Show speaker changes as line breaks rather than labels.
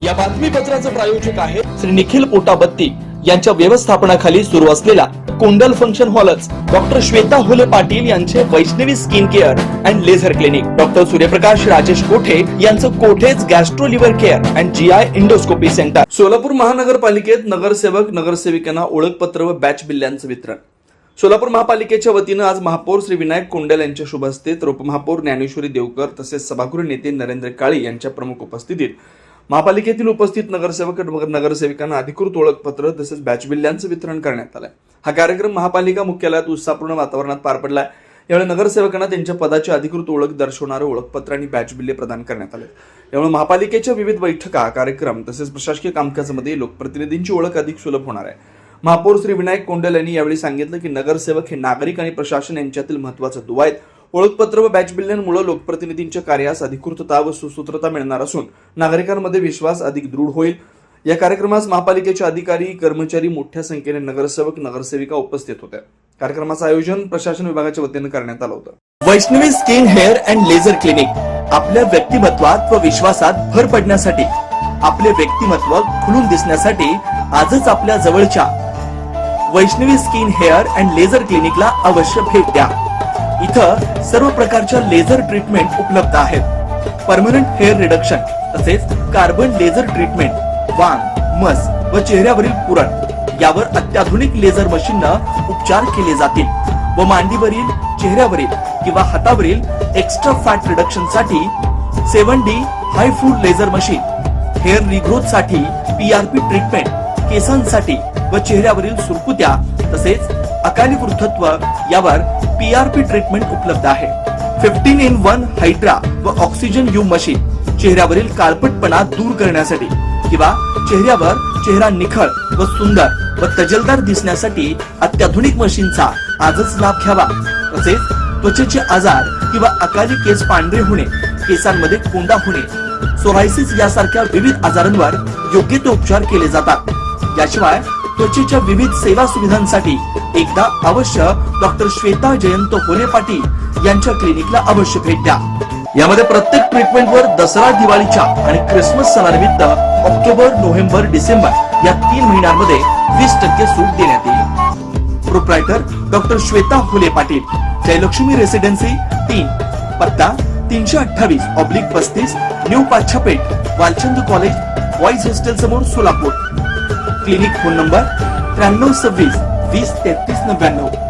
या बातमीपत्राचे प्रायोजक आहे श्री निखिल पोटाबत्ती यांच्या व्यवस्थापनाखाली सुरू असलेला कुंडल फंक्शन हॉलच डॉक्टर श्वेता होले पाटील यांचे Vaishnavi skin care and laser clinic, doctor Suryaprakash Rajesh Kothe यांचं Kothe's gastro liver care and GI endoscopy centre. Solapur महानगरपालिकेत नगरसेवक नगरसेविकांना ओळखपत्र व बॅच बिल्ल्यांचं वितरण. सोलापूर महापालिकेच्या वतीनं आज महापौर श्री विनायक कोंडल यांच्या शुभ हस्ते तर उपमहापौर ज्ञानेश्वरी देवकर तसेच सभागृह नेते नरेंद्र काळे यांच्या प्रमुख उपस्थितीत महापालिकेतील उपस्थित नगरसेवक नगरसेविकांना अधिकृत ओळखपत्र तसेच बॅच बिल्ल्यांचं वितरण करण्यात आलंय. हा कार्यक्रम महापालिका मुख्यालयात उत्साहपूर्ण वातावरणात पार पडलाय. यावेळी नगरसेवकांना त्यांच्या पदाची अधिकृत ओळख दर्शवणारे ओळखपत्र आणि बॅच बिल्ले प्रदान करण्यात आले. यामुळे महापालिकेच्या विविध बैठका, कार्यक्रम तसेच प्रशासकीय कामकाजामध्ये लोकप्रतिनिधींची ओळख अधिक सुलभ होणार आहे. महापौर श्री विनायक कोंडल यांनी यावेळी सांगितलं की नगरसेवक हे नागरिक आणि प्रशासन यांच्यातील महत्त्वाचा दुवा आहेत. ओळखपत्र व बॅच बिल्ल्यांमुळे लोकप्रतिनिधींच्या कार्यास अधिकृतता व सुसूत्रता मिळणार असून नागरिकांमध्ये विश्वास अधिक दृढ होईल. या कार्यक्रमास महापालिकेचे अधिकारी, कर्मचारी, मोठ्या संख्येने नगरसेवक नगरसेविका उपस्थित होत्या. कार्यक्रमाचं आयोजन प्रशासन विभागाच्या वतीने करण्यात आलं होतं. Vaishnavi skin hair and laser clinic आपल्या व्यक्तिमत्वात व विश्वासात भर पडण्यासाठी, आपले व्यक्तिमत्व खुलून दिसण्यासाठी आजच आपल्या जवळच्या Vaishnavi skin hair and laser क्लिनिकला अवश्य भेट द्या. इथं सर्व प्रकारच्या लेझर ट्रीटमेंट उपलब्ध आहेत. परमनंट हेअर रिडक्शन तसेच कार्बन लेझर ट्रीटमेंट, वांग, मस व चेहऱ्यावरील पुरण यावर अत्याधुनिक लेझर मशीननं उपचार केले जातील व मांडीवरील, चेहऱ्यावरील किंवा हातावरील एक्स्ट्रा फॅट रिडक्शन साठी 7D हाय फूड लेझर मशीन, हेअर रिग्रोथ साठी PRP ट्रीटमेंट, केसांसाठी व चेहऱ्यावरील सुरकुत्या तसेच अकाली वृद्धत्व यावर PRP ट्रीटमेंट उपलब्ध आहे. 15in1 हायड्रा व ऑक्सिजन यू मशीन चेहऱ्यावरील काळपटपणा दूर करण्यासाठी किंवा चेहऱ्यावर चेहरा निखळ व सुंदर व तजेलदार दिसण्यासाठी अत्याधुनिक मशीनचा आजच लाभ घ्यावा. तसेच त्वचेचे आजार किंवा अकाली केस पांढरे होणे, केसांमध्ये कोंडा होणे, सोरायसिस यासारख्या विविध आजारांवर योग्य ते उपचार केले जातात. याशिवाय त्वचेच्या विविध सेवा सुविधांसाठी एकदा अवश्य डॉक्टर श्वेता जयंत होले पाटील यांच्या क्लिनिकला अवश्य भेट द्या. यामध्ये प्रत्येक ट्रीटमेंटवर दसरा, दिवाळीच्या आणि क्रिसमस सणानिमित्त ऑक्टोबर, नोव्हेंबर, डिसेंबर या 3 महिन्यांमध्ये 20% सूट देण्यात येईल. Proprietor doctor Shweta Hole Patil, Jayalakshmi residency 3, पत्ता 328/35 new Pachhapeth, Walchand college, boys hostel समोर, सोलापूर. Clinic phone number 9326 20 33 99.